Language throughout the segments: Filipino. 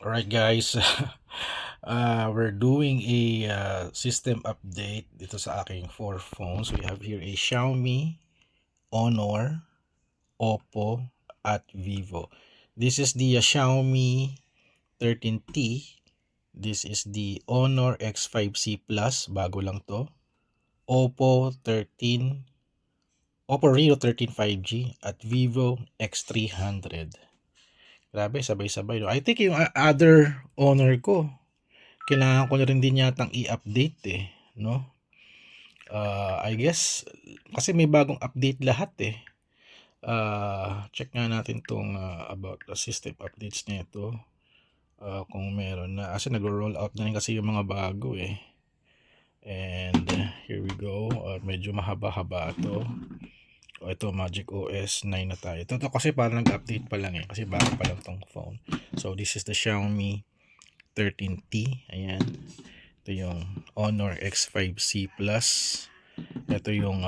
Alright guys, we're doing a system update dito sa aking 4 phones. We have here a Xiaomi, Honor, Oppo, at Vivo. This is the Xiaomi 13T. This is the Honor X5C Plus, bago lang to. Oppo 13, Oppo Reno 13 5G at Vivo X300. Grabe, sabay-sabay. No? I think yung other Honor ko, kailangan ko na rin din yatang i-update no? I guess kasi may bagong update lahat check nga natin tong about the system updates nito. Kung meron na kasi nagro-roll out na rin kasi yung mga bago And here we go. Medyo mahaba-haba to. Ito Magic OS 9 na tayo. Ito kasi parang nag-update pa lang kasi bago pa lang tong phone. So this is the Xiaomi 13T. Ayan. Ito yung Honor X5C Plus. Ito yung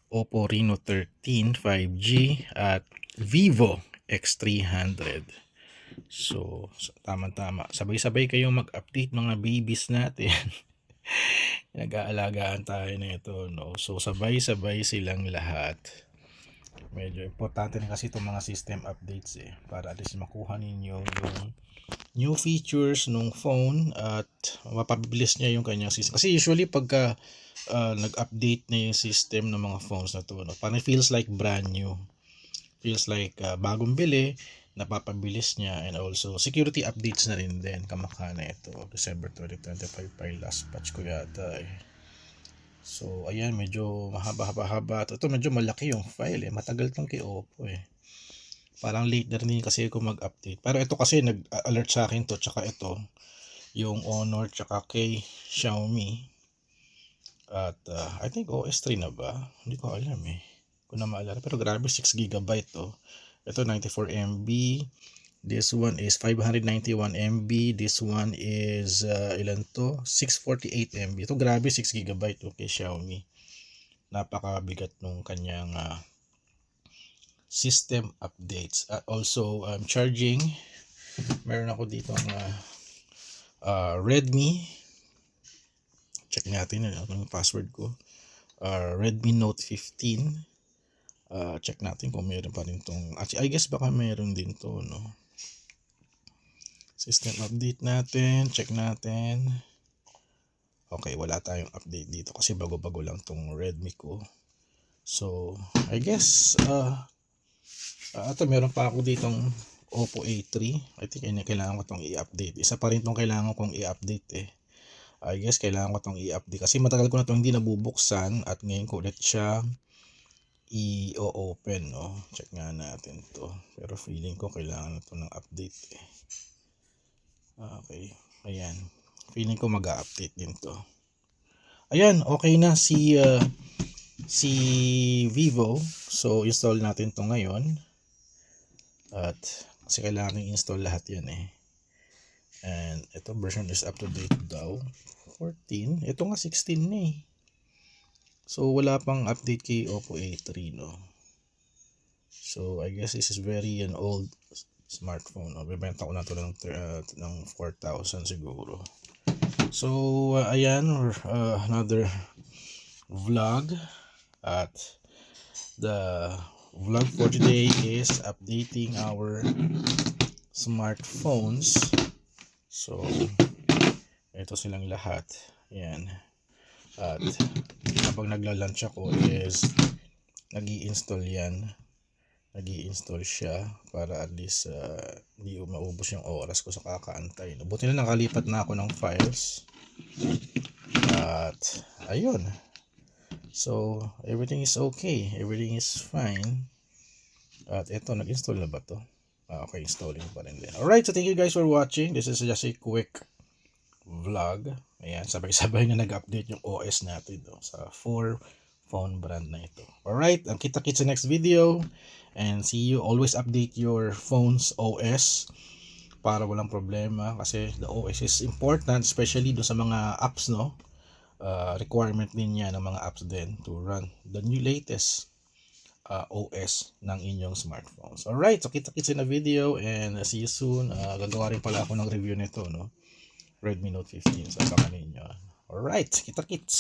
Oppo Reno 13 5G at Vivo X300. So, tama-tama. Sabay-sabay kayong mag-update mga babies natin. Nag-aalagaan tayo na ito, no? So, sabay-sabay silang lahat. Medyo importante na kasi itong mga system updates para at least makuha ninyo yung new features nung phone at mapabilis niya yung kanyang system. Kasi usually pagka nag-update na yung system ng mga phones na to, no, parang feels like brand new. Feels like bagong bili, napapabilis niya, and also security updates na rin din. Kamakha na ito. December 2025 pa yung last patch ko yata So, ayan, medyo mahaba-haba. Ito medyo malaki yung file Matagal tong kay Oppo Parang late na rin kasi ako mag-update. Pero ito kasi nag-alert sa akin to, tsaka ito, yung Honor, tsaka kay Xiaomi. At I think OS 3 na ba? Hindi ko alam Kung na maalala. Pero grabe, 6GB to. Ito 94 MB. This one is 591 MB. This one is ilan to? 648 MB. Ito grabe, 6GB to kay Xiaomi. Napakabigat nung kanyang system updates. At also charging. Meron ako dito ang Redmi. Check natin yung password ko. Redmi Note 15. Check natin kung meron pa rin tong. Actually, I guess baka meron din to, no? System update natin. Check natin. Okay, wala tayong update dito kasi bago-bago lang tong Redmi ko. So, I guess ito meron pa ako ditong Oppo A3. I think kailangan ko tong i-update. Isa pa rin tong kailangan kong i-update I guess kailangan ko tong i-update kasi matagal ko na tong hindi nabubuksan at ngayon ko ulit siya i-open, no? Check nga natin to. Pero feeling ko kailangan na to ng update Okay, ayan. Feeling ko mag-update din to. Ayan, okay na si Vivo. So, install natin to ngayon. At kasi kailangan i-install lahat yan And ito version is up to date daw. 14. Ito nga 16 na So, wala pang update kay Oppo A3, no? So, I guess this is very an old smartphone. No? Bibenta ko na to ng 4,000 siguro. So, ayan, another vlog. At the vlog for today is updating our smartphones. So, ito silang lahat. Ayan. At habang nagla-launch ako is nag-i-install yan. Nag-i-install siya para at least hindi maubos yung oras ko sa kakaantay. Buti na nakalipat na ako ng files. At ayun. So, everything is okay. Everything is fine. At ito, nag-install na ba to? Okay, installing pa rin din. Alright, so thank you guys for watching. This is just a quick vlog. Ayan, sabay-sabay na nag-update yung OS natin sa 4 phone brand na ito. Alright, kita-kits sa next video. And see you. Always update your phone's OS para walang problema kasi the OS is important, especially do sa mga apps, no? Requirement din yan ng mga apps din to run the new latest OS ng inyong smartphones. Alright, so kita-kits in a video and see you soon. Gagawa rin pala ako ng review nito, no? Redmi Note 15. So, abangan ninyo. Alright, kita-kits!